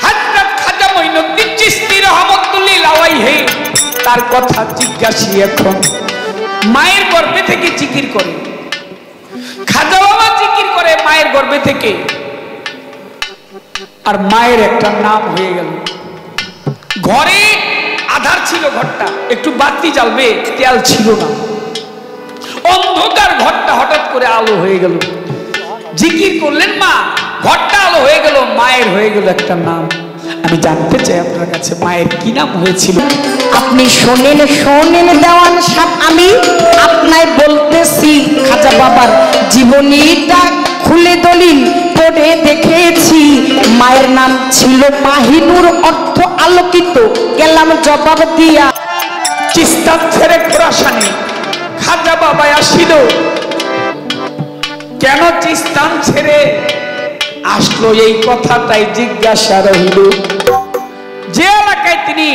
হযরত খাজা মঈনুদ্দিন চিশতি রাহমাতুল্লাহ আলাইহি তার কথা জিজ্ঞাসি এখন মায়ের গর্ভে থেকে জিকির করে খাজা বাবা জিকির করে মায়ের গর্ভে থেকে আর মায়ের একটা নাম হয়ে গেল ঘরে আধার ছিল ঘরটা একটু বাতি জ্বালবে তেল ছিল না অন্ধকার ঘরটা হঠাৎ করে আলো হয়ে গেল জিকির করলেন মা ঘরটা আলো হয়ে গেল মায়ের হয়ে গেল একটা নাম আমি জানতে চাই আপনার কাছে মায়ের কি নাম হয়েছিল আপনি শোনেন দেওয়ান সাহেব আমি আপনায় বলতেছি খাজা বাবার জীবনীটা খুলে দলিল পড়ে দেখেছি মায়ের নাম ছিল মাহিনুর অর্থ আলোকিত গেলাম জবাব দিয়া চিস্তান ছেড়ে খোরাসানে খাজা বাবা আসিল কেন চিস্তান ছেড়ে আসলো এই কথাটাই জিজ্ঞাসা রহিল যে এলাকায় তিনি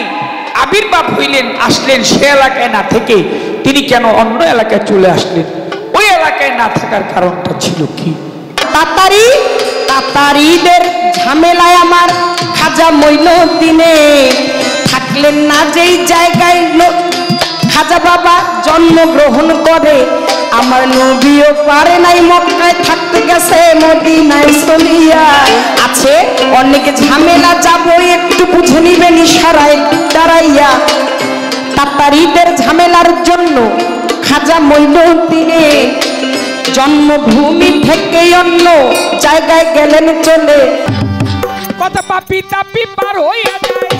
আবির্ভাব হইলেন আসলেন সে এলাকায় না থেকে তিনি কেন অন্য এলাকায় চলে আসলেন ওই এলাকায় না থাকার কারণটা ছিল কি তাতারিদের ঝামেলায় আমার খাজা মঈনুদ্দিনে থাকলেন না যেই জায়গায় খাজা বাবা জন্মগ্রহণ করে আমার নবীও পারে নাই মক্কায় থাকতে গেছে মদিনায় চলিয়া আছে অনেক ঝামেলা যাব একটু বুঝে নিবেন ইশারায় দাঁড়াইয়া তাতারিদের ঝামেলার জন্য খাজা মঈনুদ্দিনে জন্মভূমি থেকে অন্য জায়গায় গেলেন চলে কত পাপি তাপি পার হইয়া যায়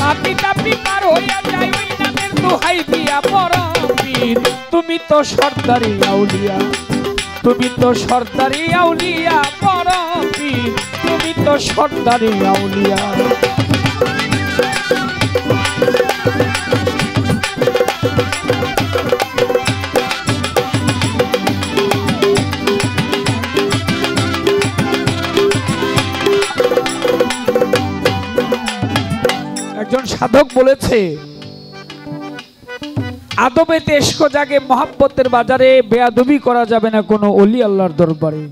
পাপি তাপি পার হইয়া যায় ওই নামের দোহাই দিয়া পরমপীর তুমি তো সরদারি আউলিয়া তুমি তো সরদারি আউলিয়া পরমপীর তুমি তো সরদারি আউলিয়া একজন সাধক বলেছে আদবেতে ইশক জাগে মহব্বতের বাজারে বেয়াদবি করা যাবে না কোনো ওলি আল্লাহর দরবারে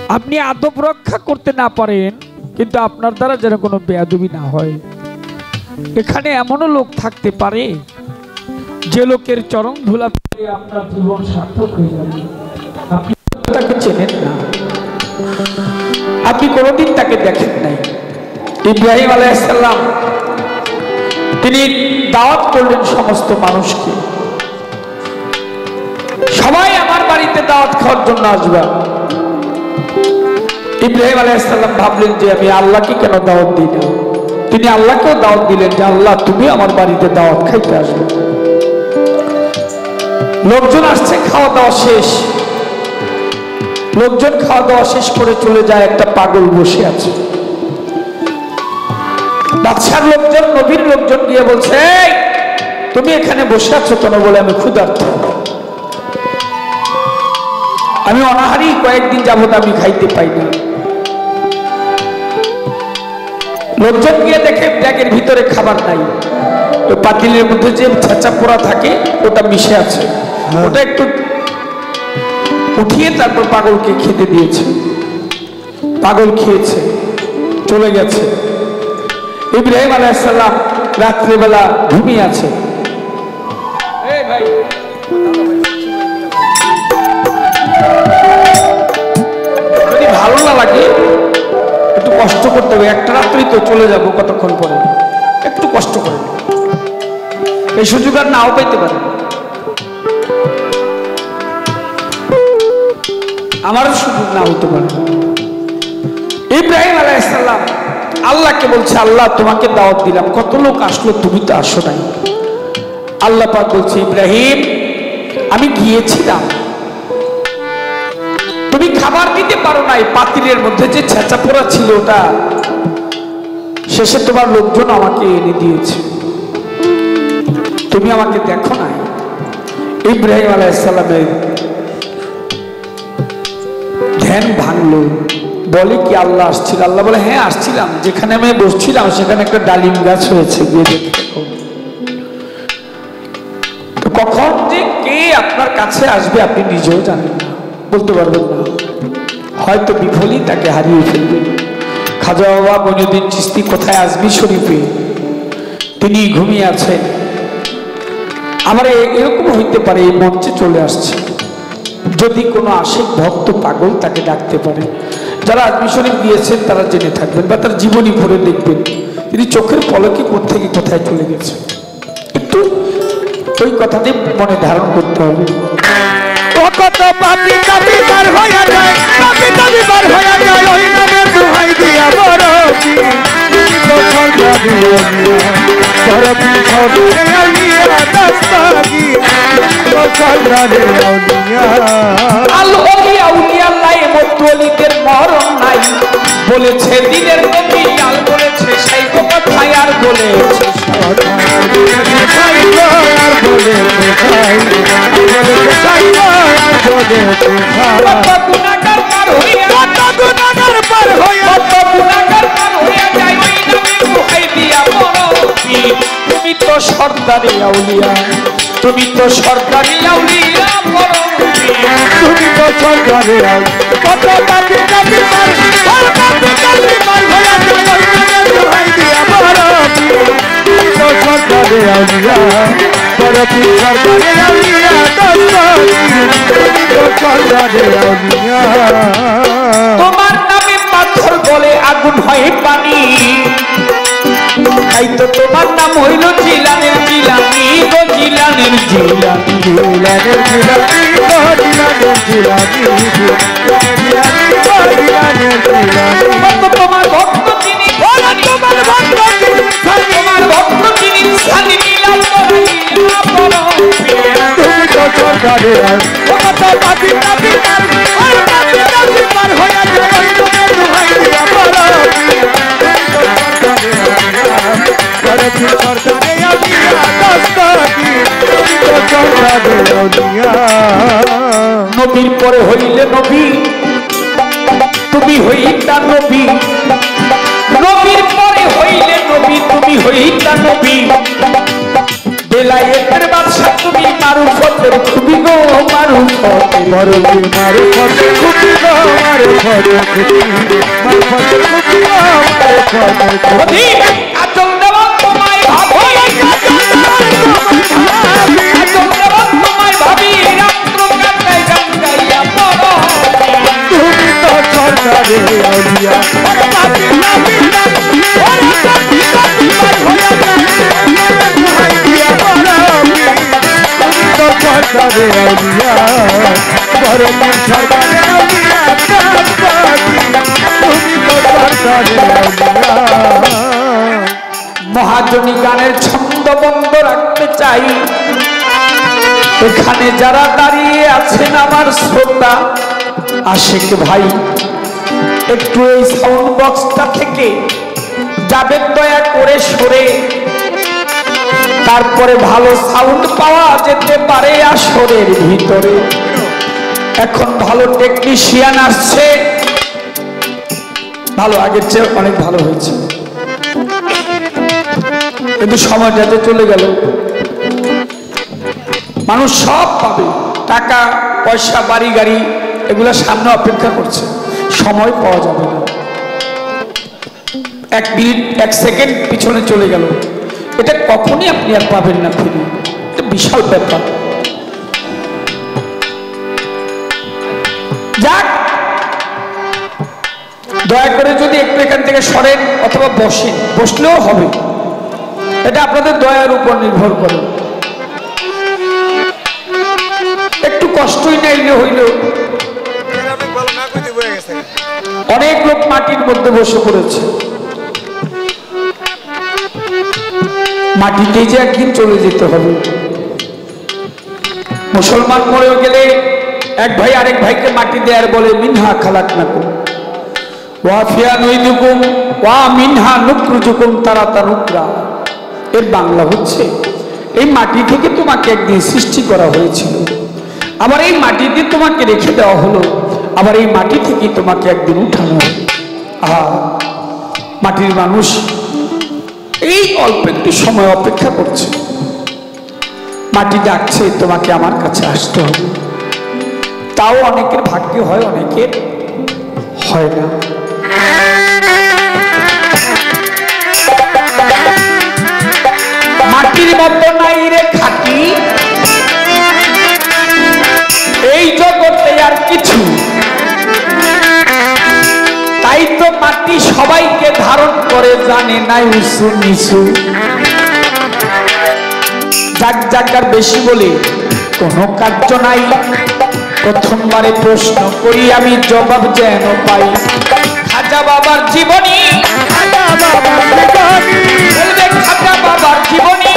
আপনি আদব রক্ষা করতে না পারেন কিন্তু আপনার দ্বারা যেন কোনো বেয়াদবি না হয় এখানে এমনও লোক থাকতে পারে যে লোকের চরণ ধুলা পেয়ে আপনার জীবন সার্থক হয়ে যাবে আপনি তাকে চেনেন না আপনি কোনোদিন তাকে দেখেন নাই ইব্রাহিম আলাইহিস সালাম তিনি দাওয়াত করলেন সমস্ত মানুষকে সবাই আমার বাড়িতে দাওয়াত খাওয়ার জন্য আসবে ইব্রাহিম আলাইহিস সালাম ভাবলেন যে আমি আল্লাহকে কেন দাওয়াত দিই না তিনি আল্লাহকেও দাওয়াত দিলেন যে আল্লাহ তুমি আমার বাড়িতে দাওয়াত খাইতে আসবে লোকজন আসছে খাওয়া দাওয়া শেষ লোকজন খাওয়া দাওয়া শেষ করে চলে যায় একটা পাগল বসে আছে বাদশার লোকজন নবীর লোকজন গিয়ে বলছে তুমি এখানে বসে আছো কেন বলে আমি ক্ষুধার্ত আমি অনাহারি কয়েকদিন যাবত আমি খাইতে পাই না লোকজন গিয়ে দেখে ব্যাগের ভিতরে খাবার নাই ওই পাতিলের মধ্যে যে ছেঁচা পোড়া থাকে ওটা মিশে আছে ওটা একটু উঠিয়ে তারপর পাগলকে খেতে দিয়েছে পাগল খেয়েছে চলে গেছে ইব্রাহিম আলাইহিস সালাম রাত্রিবেলা ঘুমিয়ে আছে যদি ভালো না লাগে একটু কষ্ট করতে হবে একটা রাত্রি তো চলে যাব কতক্ষণ পরে একটু কষ্ট করে এই সুযোগ আর নাও পাইতে পারে আমারও সুযোগ না হতে পারে ইব্রাহিম আলাইহিস সালাম আল্লাহকে বলছে আল্লাহ তোমাকে দাওয়াত দিলাম কত লোক আসলো তুমি তো আসো নাই আল্লাহ পাক বলছে ইব্রাহিম আমি গিয়েছিলাম তুমি খাবার দিতে পারো নাই পাতিলের মধ্যে যে ছেঁচা পোড়া ছিল ওটা শেষে তোমার লোকজন আমাকে এনে দিয়েছে তুমি আমাকে দেখো নাই ইব্রাহিম আলাইহিস সালামের ধ্যান ভাঙলো বলে কি আল্লাহ আসছিল আল্লাহ বলে হ্যাঁ আসছিলাম যেখানে আমি বসছিলাম সেখানে একটা ডালিম গাছ হয়েছে গিয়ে দেখে তো কখন যে কে আপনার কাছে আসবে আপনি নিজেও জানেন না বলতে পারবেন না হয়তো বিফলই তাকে হারিয়ে ফেলবে। খাজা বাবা মঈনুদ্দিন চিশতি কোথায়? আজমির শরীফে তিনি ঘুমিয়ে আছেন। আমার এরকম হইতে পারে এই মঞ্চে চলে আসছে, যদি কোনো আশিক ভক্ত পাগল তাকে ডাকতে পারে। যারা আজমির শরীফ গিয়েছেন তারা জেনে থাকবেন বা তার জীবনী পড়ে দেখবেন তিনি চোখের পলকে কোত্থেকে কোথায় চলে গেছে। একটু ওই কথাটি মনে ধারণ করতে হবে। কত পাপি পাপি পার হইয়া যায়, পাপি পাপি পার হইয়া যায়, ওই নামের দোহাই দিয়া বড় কি তো সরকারি সরপি সরপি আলিয়া দস্তগি তো সরকারি আউলিয়া। আল ওলিয়া উলিয়াল্লাহ মতওয়ালিদের মরণ নাই বলেছে দিনের নবী। আল বলেছে সেই কথাই আর বলেছে তুমি তো সরদারি আউলিয়া, তুমি তো সরদারি আউলিয়া, তুমি তো সরকারি কত পাপি পাপি পার পাপি পাপি পার হইয়া যায়, দোহাই দিয়া বড় কি তো সরকারি আউলিয়া, বড় কি সরকারি আউলিয়া দস্তগি তো সরকারি আউলিয়া। তোমার নামে পাথর গলে আগুন হয় পানি, তাই তো তোমার নাম হইল জিলানের জিলানি গো, জিলানের জিলানি, জিলানের জিলানি গো, জিলানের জিলানি, জিলানের জিলানি। তোমার ভক্ত তিনি, তোমার ভক্ত তিনি, তোমার ভক্ত তিনি সানি মিলাল তুমি তো সরকারি কত পাপি পাপি পার পাপি পাপি পার হইয়া যায়, ওই নামের দোহাই দিয়া বড় কি সরকারি আউলিয়া দস্তগি তো সরকারি আউলিয়া। নবীর পরে হইলে নবী, তুমি হইতা নবী, নবীর পরে হইলে নবী, তুমি হইতা নবী। বেলায়েতের বাদশা তুমি, মারুফতের খুবই গো, মারুফতের মারুফি মারুফতের খুবই গো, মারুফতের খুবই, মারুফতের খুবই গো, মারুফতের খুবই। আচল দেওয়া তোমায় ভাবি, আচল দেওয়া তোমায় ভাবি, রাত্র কাটাই গাঙ্গাইয়া পড়ো। তুমি তো সরকারি আউলিয়া পাপি পাপি পাপি হইয়া যায়, দোহাই দিয়া বড় কি তো সরকারি আউলিয়া, বড় কি সরকারি আউলিয়া দস্তগি তুমি তো সরকারি আউলিয়া। মহাজনী গানের ছন্দ বন্ধ রাখতে চাই, এখানে যারা দাঁড়িয়ে আছেন আমার শ্রোতা আশিক ভাই, একটু এই সাউন্ড বক্সটা থেকে যাবেন দয়া করে সরে, তারপরে ভালো সাউন্ড পাওয়া যেতে পারে আসরের ভিতরে। এখন ভালো টেকনিশিয়ান আসছে, ভালো, আগের চেয়ে অনেক ভালো হয়েছে, কিন্তু সময়টা যে চলে গেল। মানুষ সব পাবে, টাকা পয়সা বাড়ি গাড়ি এগুলো সামনে অপেক্ষা করছে, সময় পাওয়া যাবে না। 1 মিনিট 1 সেকেন্ড পিছনে চলে গেল, এটা কখনই আপনি আর পাবেন না ফিরে। এটা বিশাল ব্যাপার। যাক, দয়া করে যদি একটু এখান থেকে সরেন অথবা বসেন, বসলেও হবে, এটা আপনাদের দয়ার উপর নির্ভর করে। একটু কষ্টই নাইলে হইল। অনেক লোক মাটির মধ্যে বসে পড়েছে, মাটিতে যে একদিন চলে যেতে হবে। মুসলমান মরেও গেলে এক ভাই আরেক ভাইকে মাটি দেয়ার বলে মিনহা খালাকনাকুম ওয়া ফিয়া নুইদুকুম ওয়া মিনহা নুখরিজুকুম তারাতান উখরা। এর বাংলা হচ্ছে, এই মাটি থেকে তোমাকে একদিন সৃষ্টি করা হয়েছিল, আবার এই মাটিতে তোমাকে রেখে দেওয়া হলো, আবার এই মাটি থেকে তোমাকে একদিন উঠানো হবে। মাটির মানুষ এই অল্প একটু সময় অপেক্ষা করছে, মাটি ডাকছে তোমাকে আমার কাছে আসতে হবে। তাও অনেকের ভাগ্যে হয়, অনেকের হয় না। মাটির মতো নাই রে খাটি এই জগতে আর কিছু, তাই তো মাটি সবাইকে ধারণ করে, জানে নাই উঁচু নিচু। যাক যাকার বেশি বলে কোনো কার্য নাই, প্রথমবারে প্রশ্ন করি আমি জবাব যেন পাই। খাজা বাবার জীবনী, খাজা বাবার জীবনী,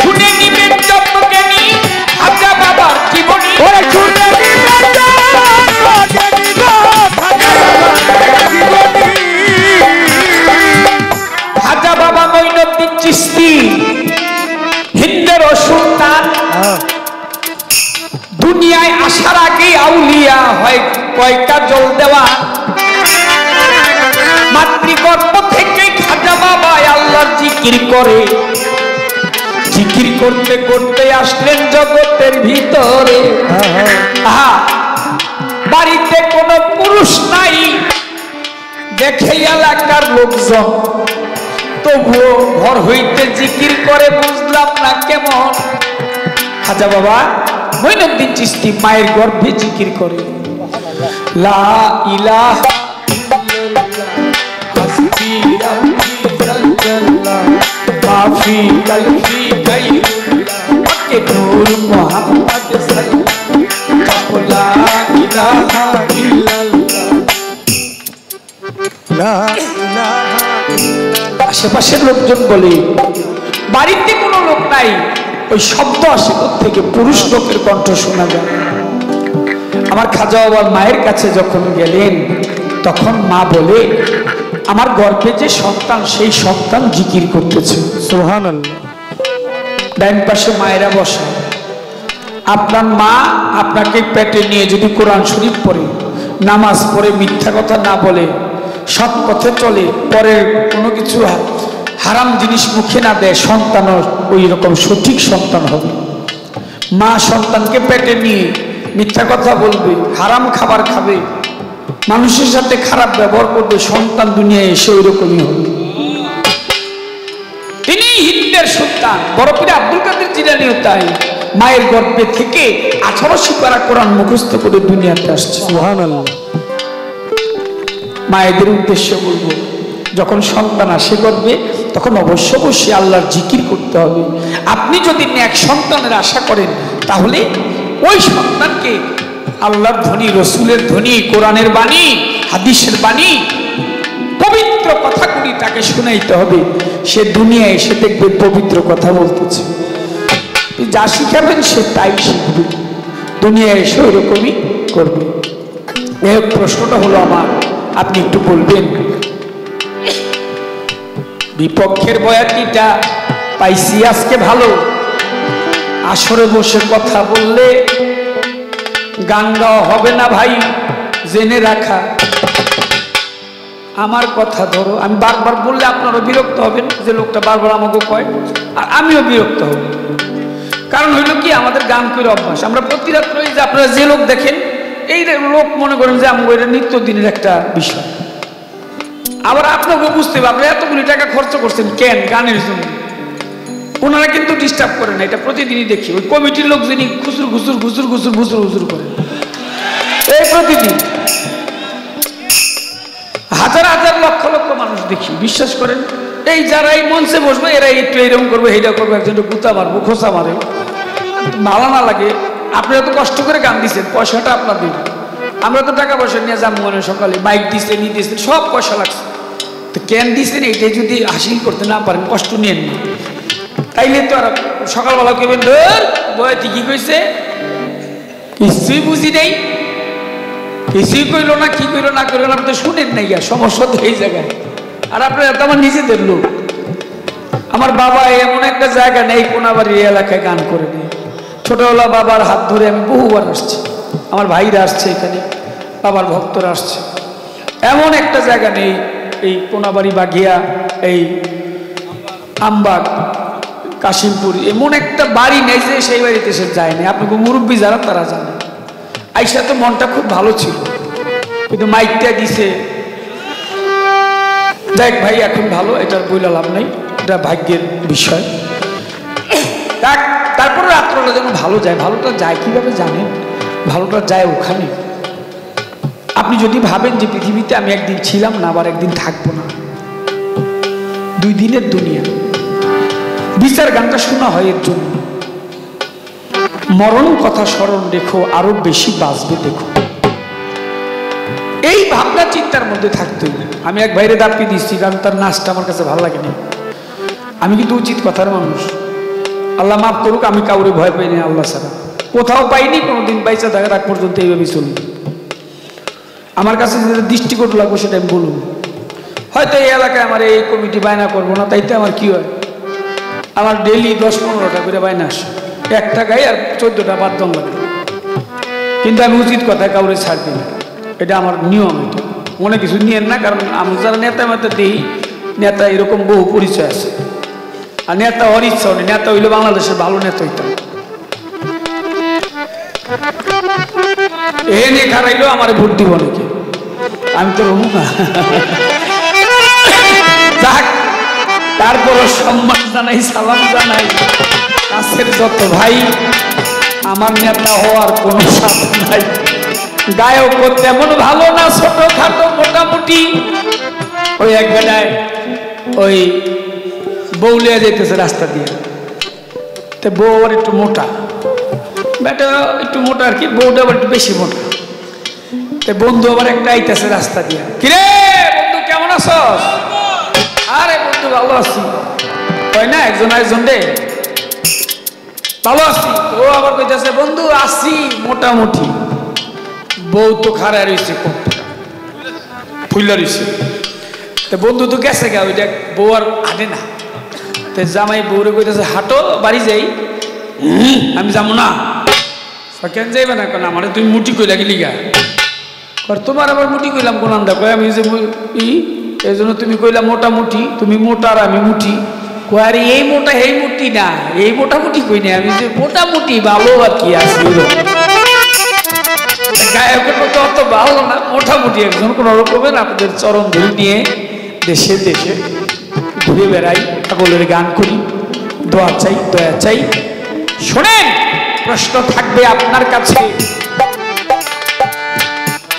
শুনে নিবেন জন্মজ্ঞানী খাজা বাবার জীবনী। খাজা বাবা মঈনুদ্দিন চিশতি হিন্দের সুলতান, দুনিয়ায় আসার আগে আউলিয়া হয় কয়টা জল দেওয়া। মাতৃগর্ভ থেকে খাজা বাবা আল্লাহর জিকির করে, জিকির করতে করতে আসলেন জগতের ভিতরে। বাড়িতে কোনো পুরুষ নাই, দেখে এলাকার লোকজন, তবুও ঘর হইতে জিকির করে, বুঝলাম না কেমন। খাজা বাবা মঈনুদ্দিন চিশতি মায়ের গর্ভে জিকির করে, লা ইলাহা হাসবি রাব্বি জাল্লাল্লাহ মাফি কলবি গায়রুল্লাহ কে নূর মুহাম্মদ সাল্লাল্লাহু লা ইলাহা ইল্লাল্লাহ লা ইলাহা। আশেপাশের লোকজন বলে বাড়িতে কোনো লোক নাই, ওই শব্দ আসে থেকে পুরুষ লোকের কণ্ঠ শোনা যায়। আমার খাজা বাবার মায়ের কাছে যখন গেলেন তখন মা বলে, আমার গর্ভে যে সন্তান সেই সন্তান জিকির করতেছে। সুবহানাল্লাহ। ডান পাশে মায়েরা বসা, আপনার মা আপনাকে পেটে নিয়ে যদি কোরআন শরীফ পড়ে, নামাজ পড়ে, মিথ্যা কথা না বলে, সৎ পথে চলে, পরের কোনো কিছু হারাম জিনিস মুখে না দেয়, সন্তানও ওই রকম সঠিক সন্তান হবে। মা সন্তানকে পেটে নিয়ে মিথ্যা কথা বলবে, হারাম খাবার খাবে, মানুষের সাথে খারাপ ব্যবহার করবে, সন্তান দুনিয়ায় এসে ওই রকমই হবে। তিনি হিন্দের সুলতান বড় পীর আব্দুল কাদের জিলানীও তাই, মায়ের গর্ভে থেকে 1800 পারা কোরআন মুখস্থ করে দুনিয়াতে আসছে। সুবহানাল্লাহ। মায়েদের উদ্দেশ্যে বলবো, যখন সন্তান আসে গর্ভে তখন অবশ্যই আল্লাহর জিকির করতে হবে। আপনি যদি নেক সন্তানের আশা করেন তাহলে ওই সন্তানকে আল্লাহর ধ্বনি, রসুলের ধ্বনি, কোরআনের বাণী, হাদিসের বাণী, পবিত্র কথাগুলি তাকে শোনাইতে হবে। সে দুনিয়ায় এসে দেখবে পবিত্র কথা বলতেছে, যা শিখাবেন সে তাই শিখবে, দুনিয়ায় এসে ওইরকমই করবে। এই প্রশ্নটা হলো আমার, আপনি একটু বলবেন বিপক্ষের বয়াতিটা পাইছি আজকে ভালো, আসরে বসে কথা বললে গান গাওয়া হবে না ভাই, জেনে রাখা। আমার কথা ধরো, আমি বারবার বললে আপনারা বিরক্ত হবেন, যে লোকটা বারবার আমাকে কয়, আর আমিও বিরক্ত হব। কারণ হইল কি, আমাদের গান করে অভ্যাস, আমরা প্রতি রাত্রে যে আপনারা যে লোক দেখেন, এই লোক মনে করেন যে আমাকে এটা নিত্যদিনের একটা বিষয়। আবার আপনাকে বুঝতে হবে, আপনি এতগুলি টাকা খরচ করছেন কেন গানের জন্য, ওনারা কিন্তু ডিস্টার্ব করে না, এটা প্রতিদিনই দেখি। ওই কমিটির লোক যিনি খুচুর ঘুচুর ঘুচুর ঘুচুর ঘুচুর ঘুচুর করে, এই প্রতিদিন হাজার হাজার লক্ষ লক্ষ মানুষ দেখি, বিশ্বাস করেন। এই যারা এই মঞ্চে বসবে এরা একটু এইরকম করবে, এইটা করবে, একজন গুতা মারবো, খোঁচা মারে, ভালো না লাগে। আপনারা তো কষ্ট করে গান দিচ্ছেন, পয়সাটা আপনাদের, আমরা তো টাকা পয়সা নিয়ে যাবো মনে, সকালে বাইক দিচ্ছেন, নিয়ে দিচ্ছেন, সব পয়সা লাগছে, তো কেন দিচ্ছেন? এইটাই যদি হাসিল করতে না পারেন, কষ্ট নিয়েন না, তাইলে তো আর সকালবেলা কেবেন ধর বয়াতি কি কইছে, কিছুই বুঝি নেই, কিছুই কইলো না, কি কইলো না কইলো না, আপনি তো শুনেন নাই, সমস্যা তো এই জায়গায়। আর আপনারা তো আমার নিজেদের লোক। আমার বাবা এমন একটা জায়গা নেই কোনাবাড়ি এলাকায় গান করে নেই। ছোটবেলা বাবার হাত ধরে আমি বহুবার আসছি, আমার ভাইরা আসছে এখানে, বাবার ভক্তরা আসছে। এমন একটা জায়গা নেই এই কোনাবাড়ি বাগিয়া, এই আমবাগ, কাশিমপুর, এমন একটা বাড়ি নেই যে সেই বাড়িতে সে যায় না। আপনাকে মুরব্বী যারা তারা জানে। আইসা তো মনটা খুব ভালো ছিল, কিন্তু মাইকটা দিছে। দেখ ভাই এখন ভালো, এটার বইলা লাভ নাই, এটা ভাগ্যের বিষয়। তারপরে রাত্রটা যেন ভালো যায়। ভালোটা যায় কিভাবে জানেন? ভালোটা যায় ওখানে, আপনি যদি ভাবেন যে পৃথিবীতে আমি একদিন ছিলাম না, আবার একদিন থাকবো না, 2 দিনের দুনিয়া। বিচার গানটা শোনা হয় এর জন্য, মরণ কথা স্মরণ রেখো, আরো বেশি বাঁচবে দেখো। এই ভাবনা চিন্তার মধ্যে থাকতে হবে। আমি এক ভাইরে দাপি দিচ্ছি, কারণ তার নাচটা আমার কাছে ভালো লাগেনি। আমি কিন্তু উচিত কথার মানুষ, আল্লাহ মাফ করুক, আমি কাউরে ভয় পাইনি আল্লাহ ছাড়া, কোথাও পাইনি, কোনোদিন বাইচা থাকার আগ পর্যন্ত এইভাবে চলবে। আমার কাছে যেটা দৃষ্টিকোণ লাগবো সেটা আমি বলুন। হয়তো এই এলাকায় আমার এই কমিটি বায়না করবো না, তাইতে আমার কি হয়, আমার ডেলি 10-15টা করে বায়না আসে, 1 টাকায় আর 14টা বাদদম লাগে। কিন্তু আমি উচিত কথায় কাউরে ছাড় দিই না, এটা আমার নিয়ম। এটা মনে কিছু নিয়েন না, কারণ আমি যারা নেতা মেতা দিই, নেতা এরকম বহু পরিচয় আছে, আর নেতা হওয়ার ইচ্ছা নেই। নেতা হইলে বাংলাদেশের ভালো নেতা হইতাম। এ নিয়ে খারাইলো আমার ভোট দিব নাকি, আমি তো রহু না। যাক, তারপরও সম্মান জানাই, সালাম জানাই কাছের যত ভাই, আমার নেতা হওয়ার কোনো সাথে নাই। গায়ক তেমন ভালো না, ছোটখাটো মোটামুটি। ওই এক বেলায় ওই বউলিয়া যেতেছে রাস্তা দিয়ে, তো বউ আবার একটু মোটা, বেটা একটু মোটা আর কি, বউটা আবার একটু বেশি মোটা। তো বন্ধু আবার একটা আইতেছে রাস্তা দিয়ে, কিরে বন্ধু কেমন আছস? আরে বন্ধু ভালো আছি, হয় না একজন আরেকজন রে, ভালো আছি। তো আবার কইতেছে বন্ধু আছি মোটামুটি। বউ তো খাড়া রয়েছে, ফুল্লা রয়েছে। তো বন্ধু তো গেছে গা, ওইটা বউ আর হাঁটে না। তো জামাই বউরে কইতেছে হাঁটো, বাড়ি যাই। আমি যাবো না। কেন যাইবে না? কেন আমার তুমি মুটি কইলা গেলি গা, তোমার আবার মুটি কইলাম কোন আন্দা কয় আমি যে এই জন্য তুমি কইলা মোটামুটি, তুমি মোটা আর আমি মুটি। আরে এই মোটা এই মুটি না, এই মোটামুটি কই না, আমি যে মোটামুটি ভালো আর কি আছি। গায়কের মতো অত ভালো না, মোটামুটি একজন কোন রকমের আপনাদের চরণ ধরে নিয়ে দেশে দেশে ঘুরে বেড়াই, পাগলের গান করি, দোয়া চাই, দয়া চাই। শোনেন, প্রশ্ন থাকবে আপনার কাছে,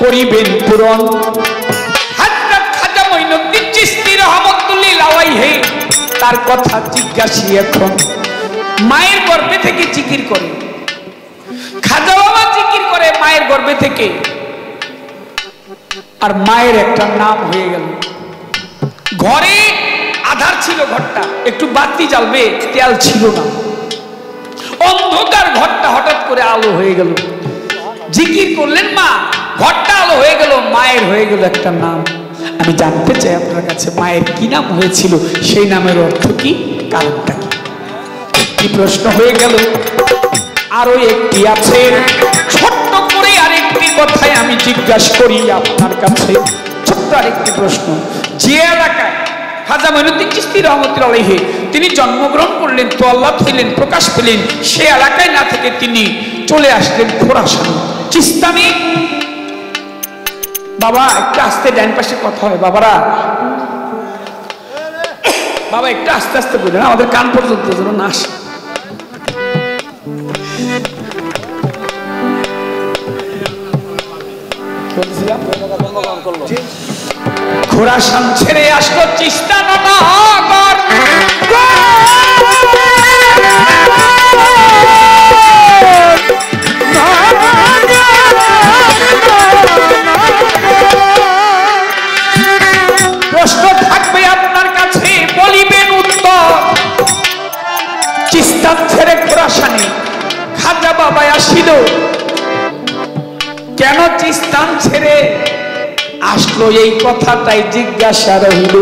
করিবেন পূরণ। হযরত খাজা মঈনুদ্দিন চিশতি রাহমাতুল্লাহ আলাইহি তার কথা জিজ্ঞাসি এখন। মায়ের গর্ভে থেকে জিকির করে, খাজা বাবা জিকির করে মায়ের গর্ভে থেকে, আর মায়ের একটা নাম হয়ে গেল। ঘরে আধার ছিল, ঘরটা একটু বাতি জ্বালবে, তেল ছিল না, অন্ধকার ঘরটা হঠাৎ করে আলো হয়ে গেল। জিকির করলেন মা, ঘরটা আলো হয়ে গেল, মায়ের হয়ে গেল একটা নাম। আমি জানতে চাই আপনার কাছে, মায়ের কি নাম হয়েছিল, সেই নামের অর্থ কি, কারণটা কি? প্রশ্ন হয়ে গেল। আরো একটি আছে, ছোট্ট করে আরেকটি কথাই আমি জিজ্ঞাসা করি আপনার কাছে, ছোট্ট আরেকটি প্রশ্ন। যে এলাকায় খাজা মঈনুদ্দিন চিশতি রাহমাতুল্লাহ আলাইহি তিনি জন্মগ্রহণ করলেন, তোয়াল্লাদ হইলেন, প্রকাশ পেলেন, সে এলাকায় না থেকে তিনি চলে আসলেন খোরাসান চিস্তানি। বাবা একটু আস্তে, ডান পাশে কথা হয় বাবারা, বাবা একটু আস্তে আস্তে বললেন, আমাদের কান পর্যন্ত যেন না আসে। খোরাসান ছেড়ে আসলো চিস্তান নগর, প্রশ্ন থাকবে আপনার কাছে, বলিবেন উত্তর। চিস্তান ছেড়ে খোরাসানে খাজা বাবা আসিল, কেন চিস্তান ছেড়ে আসলো এই কথাটাই জিজ্ঞাসা রহিল।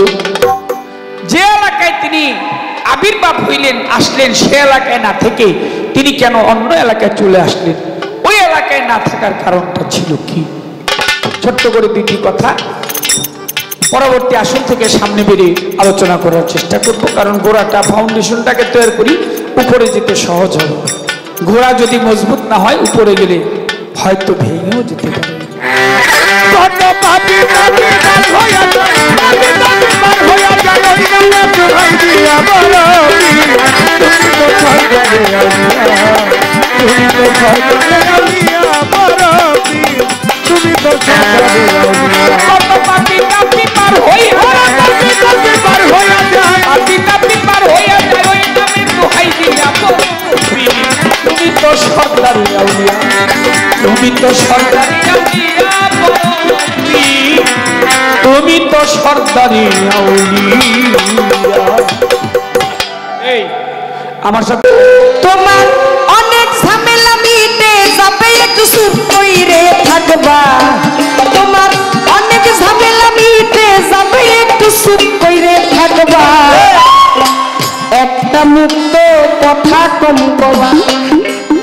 যে এলাকায় তিনি আবির্ভাব হইলেন, আসলেন, সে এলাকায় না থেকে তিনি কেন অন্য এলাকায় চলে আসলেন, ওই এলাকায় না থাকার কারণটা ছিল কি? ছোট্ট করে 2টি কথা পরবর্তী আসন থেকে সামনে বেরিয়ে আলোচনা করার চেষ্টা করব, কারণ গোড়াটা ফাউন্ডেশনটাকে তৈরি করি, উপরে যেতে সহজ হবে। ঘোড়া যদি মজবুত না হয় উপরে গেলে হয়তো ভেঙেও যেতে পারে। কত পাপি পাপি বার হইয়া যায়, পাপি পাপি বার হইয়া যায়, ওই নামে দোহাই দিয়া বলো তুমি তো সরকারে আউলিয়া, তুমি তো সরকারে আউলিয়া বলো তুমি তো সরকারে আউলিয়া। কত পাপি পাপি পার হইয়া যায়, পাপি পাপি বার হইয়া যায়, পাপি পাপি পার হইয়া যায়, ওই নামে দোহাই দিয়া বলো তুমি তো সরকারি আউলিয়া, তুমি তো সরকারি আউলিয়া বলো তুমি তো সরকারি আউলিয়া। এই আমার সাথে তোমার অনেক ঝামেলা মিটে যাবে, একটু চুপ কইরে থাকবা। তোমার অনেক ঝামেলা মিটে যাবে, একটু চুপ কইরে থাকবা। একটা মুক্ত কথা কম কবা,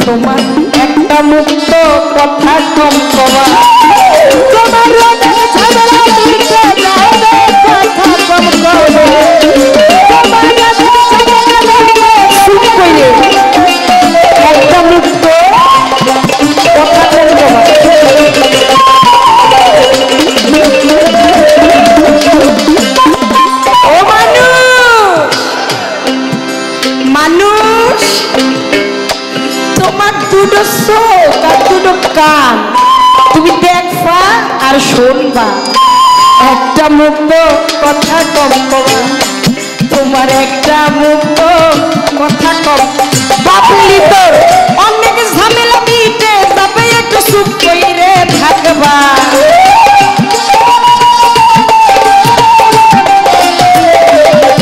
তোমার একটা মুক্ত কথা কম কবা। তোমার অনেক ঝামেলা মিটে যাবে, কথা কম কবা। তোমার অনেক ঝামেলা চুপ কইরে একটা মুক্ত কথা কম কবা। ও মানুষ, তোমার দুটো চোখ আর দুটো কান, তুমি দেখবা আর শুনবা। একটা মুক্ত কথা কম কবা, তোমার একটা মুক্ত কথা কম। বাবুলি তোর অনেক ঝামেলা মিটে যাবে, একটু চুপ কইরে থাকবা।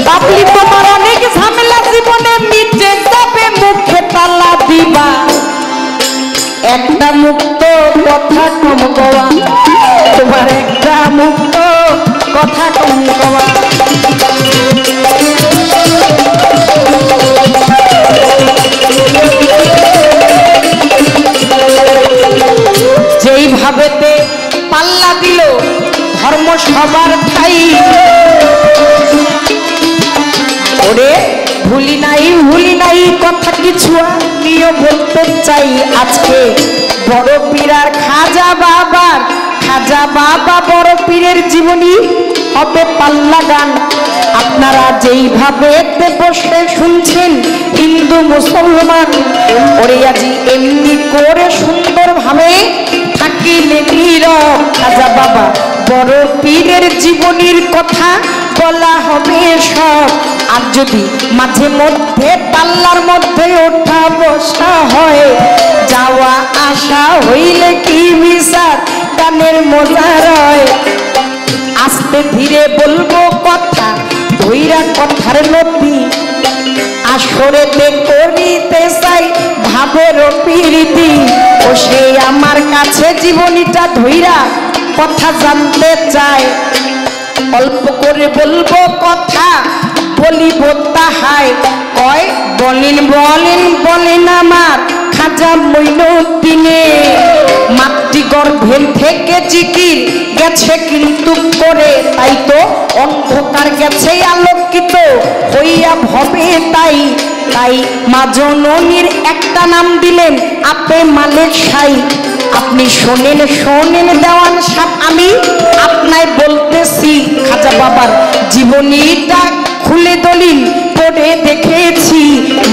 বাবুলি তোমার অনেক ঝামেলা জীবনে মিটে যাবে, মুখে তালা দিবা। একটা মুক্ত কথা কম কবা, তোমার একটা মুক্ত কথা কম কবা। যেইভাবেতে পাল্লা দিল ধর্ম সবার ঠাই, ওরে ভুলি নাই কথা কিছু আমিও বলতে চাই। আজকে বড় পীরার খাজা বাবা বড় পীরের জীবনী হবে পাল্লা গান। আপনারা যেইভাবে বসে শুনছেন হিন্দু মুসলমান, ওরে আজি এমনি করে সুন্দরভাবে থাকিলে নীরব। খাজা বাবা বড় পীরের জীবনীর কথা বলা হবে সব। আর যদি মাঝে মধ্যে পাল্লার মধ্যে ওঠা বসা হয়, যাওয়া আসা হইলে কি বিচার গানের মজা রয়। আস্তে ধীরে বলবো কথা, ধৈরা কথার নদী আসরেতে করিতে চাই ভাবের প্রীতি। ও সে আমার কাছে জীবনীটা ধৈরা কথা জানতে চায়। অল্প করে বলবো কথা, বলিব তাহাই কয় বলেন আমার খাজা মঈনুদ্দিনে। মাতৃগর্ভের থেকে জিকির গেছে কিন্তু করে, তাই তো অন্ধকার গেছে আলোকিত হইয়া ভবে। তাই মা জননীর একটা নাম দিলেন আপে মালের সাই। আপনি শোনেন দেওয়ান সাহেব, আমি আপনায় বলতেছি খাজা বাবার জীবনীটা খুলে দলিল পড়ে দেখেছি।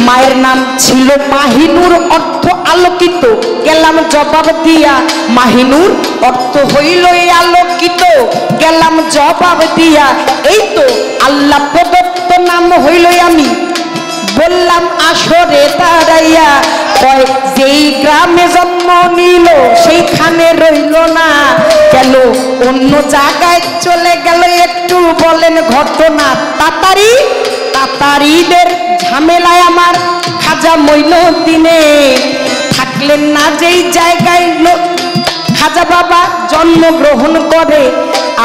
মায়ের নাম ছিল মাহিনুর, অর্থ আলোকিত। গেলাম জবাব দিয়া, মাহিনুর অর্থ হইল আলোকিত। গেলাম জবাব দিয়া, এই তো আল্লাহ প্রদত্ত নাম হইল আমি বললাম আসরে দাঁড়াইয়া। কয় যেই গ্রামে জন্ম নিল সেইখানে রইল না, গেল অন্য জায়গায় চলে গেল। একটু বলেন ঘটনা। তাতারিদের ঝামেলায় আমার খাজা মঈনুদ্দিনে থাকলেন না যেই জায়গায় খাজা বাবা জন্মগ্রহণ করে।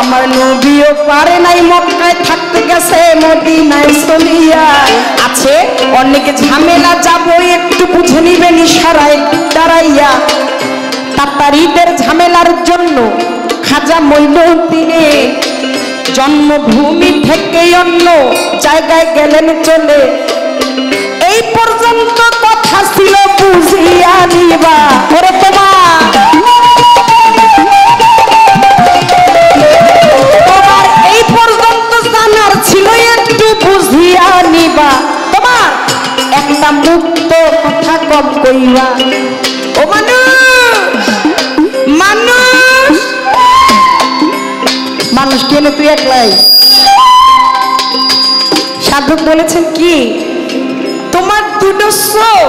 আমার নবীও পারে নাই মক্কায় থাকতে, গেছে মদিনায় চলিয়া। আছে অনেক ঝামেলা, যাব একটু বুঝে নিবেন ইশারায় দাঁড়াইয়া। তাতারিদের ঝামেলার জন্য খাজা মঈনুদ্দিনে জন্মভূমি থেকে অন্য জায়গায় গেলেন চলে। এই পর্যন্ত কথা ছিল বুঝিয়া নিবা। ওরে তোমার কম কইরা। ও মানুষ, মানুষ, মানুষ কেন তুই একলাই? সাধক বলেছেন কি, তোমার দুটো চোখ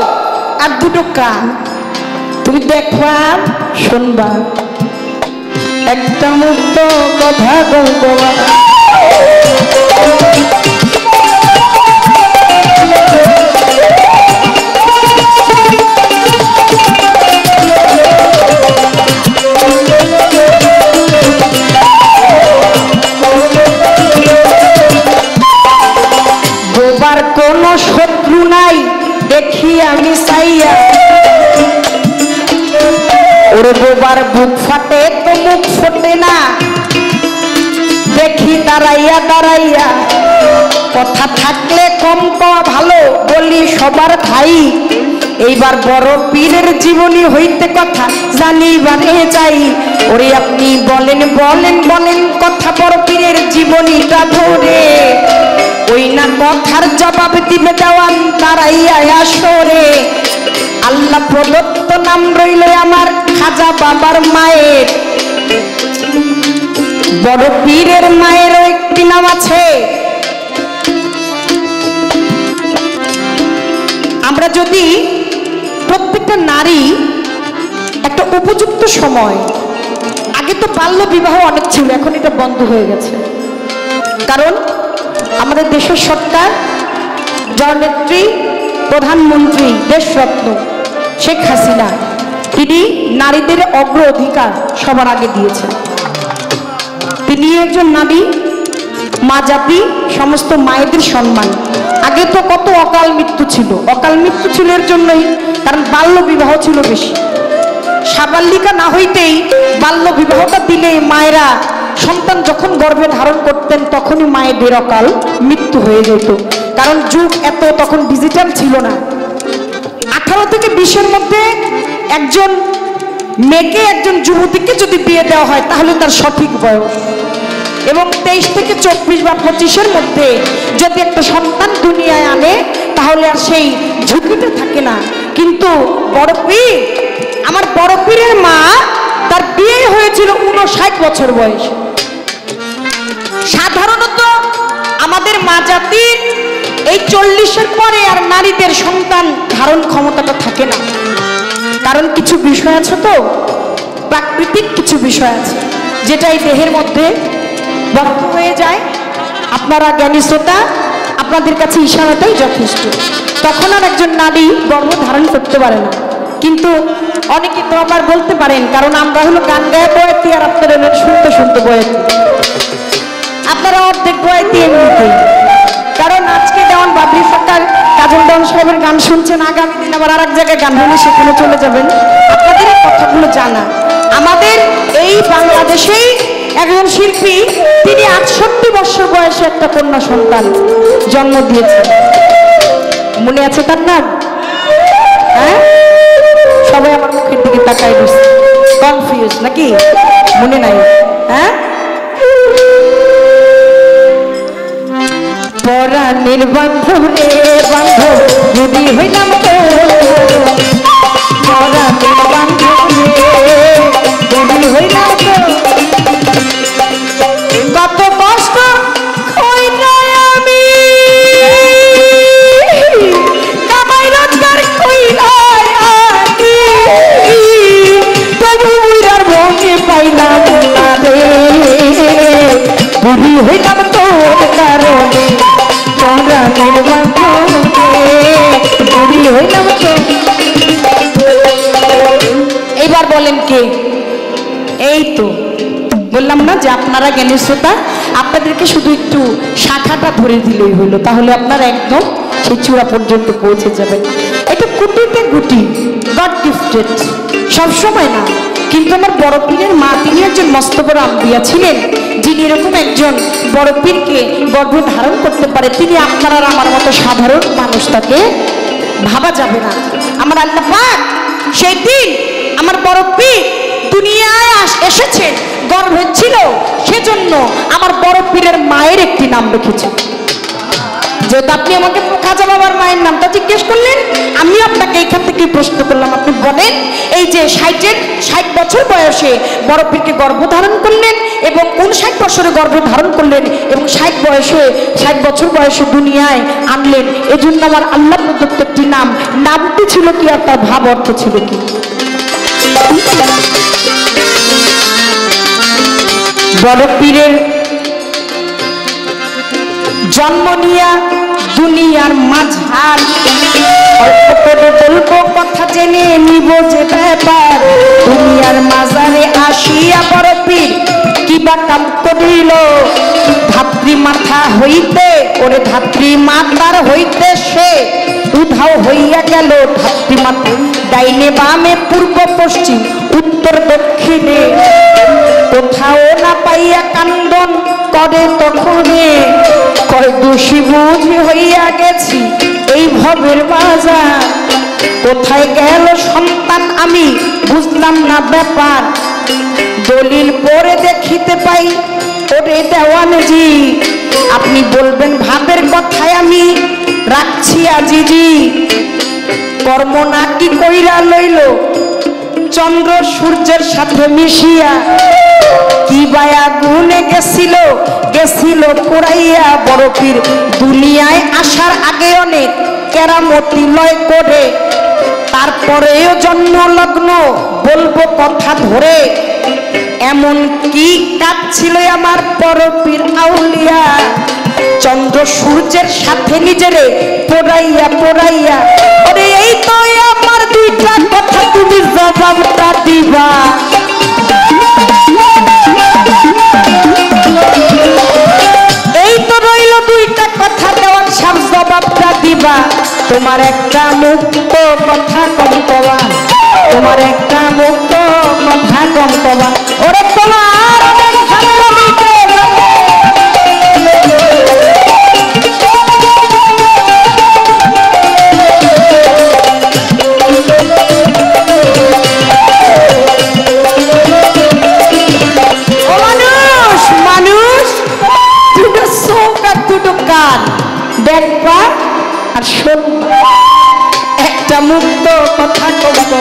আর দুটো কান, তুমি দেখবা শুনবা, একটা মুক্ত কথা বলবো। বোবার কোনো শত্রু নাই দেখি আমি চাইয়া, ওরে বোবার বুক ফাটে তো মুখ ফোটে না, দেখি দাঁড়াইয়া দাঁড়াইয়া, কথা থাকলে কম কওয়া ভালো, বলি সবার ভাই। এইবার বড় পীরের জীবনী হইতে কথা জানিবারে চাই, ওরে আপনি বলেন বলেন বলেন কথা বড় পীরের জীবনীটা ধরে, ওই না কথার জবাব দিবে দেওয়ান দাঁড়াইয়া আসরে। আল্লাহ প্রদত্ত নাম রইল আমার খাজা বাবার মায়ের, বড় পীরের মায়েরও একটি নাম আছে। আমরা যদি প্রত্যেকটা নারী একটা উপযুক্ত সময়, আগে তো বাল্য বিবাহ অনেক ছিল, এখন এটা বন্ধ হয়ে গেছে, কারণ আমাদের দেশের সরকার, জননেত্রী, প্রধানমন্ত্রী, দেশরত্ন শেখ হাসিনা, তিনি নারীদের অগ্র অধিকার সবার আগে দিয়েছেন। তিনি একজন নারী, মা জাতি, সমস্ত মায়েদের সম্মান। আগে তো কত অকাল মৃত্যু ছিল, অকাল মৃত্যু ছিল এর জন্যই, কারণ বাল্য বিবাহ ছিল বেশি। সাবাল্লিকা না হইতেই বাল্য বিবাহটা দিলে মায়েরা সন্তান যখন গর্ভে ধারণ করতেন তখনই মায়েদের অকাল মৃত্যু হয়ে যেত, কারণ যুগ এত তখন ডিজিটাল ছিল না। 18 থেকে 20-এর মধ্যে একজন মেয়েকে, একজন যুবতীকে যদি বিয়ে দেওয়া হয় তাহলে তার সঠিক বয়স, এবং 23 থেকে 24 বা 25-এর মধ্যে যদি একটা সন্তান দুনিয়ায় আনে তাহলে আর সেই ঝুঁকিটা থাকে না। কিন্তু বড় পীর, আমার বড় পীরের মা, তার বিয়ে হয়েছিল 59 বছর বয়সে। সাধারণত আমাদের মা জাতির এই 40-এর পরে আর নারীদের সন্তান ধারণ ক্ষমতাটা থাকে না, কারণ কিছু বিষয় আছে, তো প্রাকৃতিক কিছু বিষয় আছে যেটা এই দেহের মধ্যে বদ্ধ হয়ে যায়। আপনারা জ্ঞানী শ্রোতা, আপনাদের কাছে ইশারাটাই যথেষ্ট, তখন আর একজন নারী গর্ভ ধারণ করতে পারে না। কিন্তু অনেকে তো আবার বলতে পারেন, কারণ আমরা হলো গান গায়ে বয়াতি আর আপনারা শুনতে শুনতে বয়াতি, আপনারা অর্ধেক বয়াতি এমনিতেই, কারণ আজকে যেমন বাবরি সরকার কাজল দেওয়ান সাহেবের গান শুনছেন, আগামী দিন আবার আর এক জায়গায় গান হলে সেখানে চলে যাবেন। আপনাদের এই কথাগুলো জানা, আমাদের এই বাংলাদেশেই একজন শিল্পী, তিনি 68 বছর বয়সে একটা কন্যা সন্তান জন্ম দিয়েছেন, মনে আছে তার নাম? হ্যাঁ, সবাই আমার মুখের দিকে তাকাই রয়েছে, কনফিউজ নাকি? মনে নাই? হ্যাঁ, পরাণের বান্ধব রে বান্ধব যদি হইলাম তো, পরাণের বান্ধব রে যদি হইলাম তো, কত কষ্ট হইলাই আমি কামাই রোজগার কইলাই আমি, তবু বুড়ার ভঙ্গে পাইলাম না রে, বুড়ি হইলাম তোর কারণে, পরাণের বান্ধব রে বুড়ি হইলাম তো। এইবার বলেন কে? এই তো বললাম না যে আপনারা জ্ঞানী শ্রোতা, আপনাদেরকে শুধু একটু শাখাটা ধরে দিলেই হলো, তাহলে আপনারা একদম সেই চূড়া পর্যন্ত পৌঁছে যাবেন। এটা গুটিতে গুটি, গড গিফটেড, সবসময় না, কিন্তু আমার বড় পীরের মা, তিনি একজন মস্ত বড় আম্বিয়া ছিলেন, যিনি এরকম একজন বড় পীরকে গর্ভে ধারণ করতে পারে। তিনি আপনার আর আমার মতো সাধারণ মানুষ, তাকে ভাবা যাবে না। আমার আল্লাহ পাক সেই দিন আমার বড় পীর দুনিয়ায় এসেছে, গর্ভে ছিল, সেজন্য আমার বড় পীরের মায়ের একটি নাম রেখেছে। যেহেতু আপনি আমাকে খাজা বাবার মায়ের নামটা জিজ্ঞেস করলেন, আমি আপনাকে এইখান থেকে প্রশ্ন করলাম, আপনি বলেন এই যে 60 বছর বয়সে বড় পীরকে গর্ভধারণ করলেন এবং 59 বছরে গর্ভধারণ করলেন এবং 60 বছর বয়সে দুনিয়ায় আনলেন, এজন্য আমার আল্লাহ প্রদত্ত একটি নামটি ছিল কি আর তার ভাব অর্থ ছিল কি? বড় পীরের জন্ম নিয়া দুনিয়ার মাঝার অল্প করে বলবো কথা জেনে নিব যে ব্যাপার। দুনিয়ার মাঝারে আসিয়া বড় পীর কিবা কাম করিল, ধাত্রী মাথা হইতে ওরে ধাত্রী মাতার হইতে সে উধাও হইয়া গেল। ধাত্রী মাতা ডাইনে বামে পূর্ব পশ্চিম উত্তর দক্ষিণে, কোথাও না পাইয়া কান্দন করে তখনে কয় দোষী বুঝি হইয়া গেছি এই ভবের বাজার। কোথায় গেল সন্তান আমি বুঝলাম না ব্যাপার, দলিল পড়ে দেখিতে পাই ওরে দেওয়ানজি। আপনি বলবেন ভাবের কথায় আমি রাখছি আজিজি, কর্ম নাকি কইরা লইল চন্দ্র সূর্যের সাথে মিশিয়া, কি বায়া গুনে গেছিল পুরাইয়া। বড় পীর দুনিয়ায় আসার আগে অনেক কেরামতি লয় করে, তারপরেও জন্ম লগ্ন বলবো কথা ধরে। এমন কি কাজ ছিল আমার বড় পীর আউলিয়া, চন্দ্র সূর্যের সাথে নিজেরে পোড়াইয়া। আরে এই তো আমার দুইটা কথা, তুমি জবাবটা দিবা। এই তো রইল দুইটা কথা, দেওয়ার সব জবাবটা দিবা। তোমার একটা মুক্ত কথা কম কবা, তোমার একটা মুক্ত কথা কম কবা। ওরে তোমার অনেক ঝামেলা মিটে যাবে। দেখবা আর শুনবা, একটা মুক্ত কথা কব।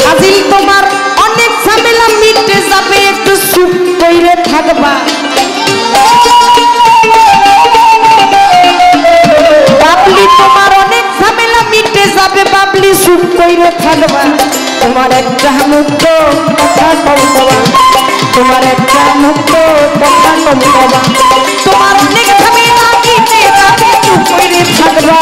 ফাজিল তোমার অনেক ঝামেলা মিটে যাবে, একটু চুপ কইরে থাকবা। বাবলি তোমার অনেক ঝামেলা মিটে যাবে, বাবলি চুপ কইরে থাকবা। তোমার একটা মুক্ত কথা কবা, তোমার একটা মুক্ত কথা কবা। তোমার অনেক ঝামেলা মিটে যাবে, চুপ কইরে থাকবা।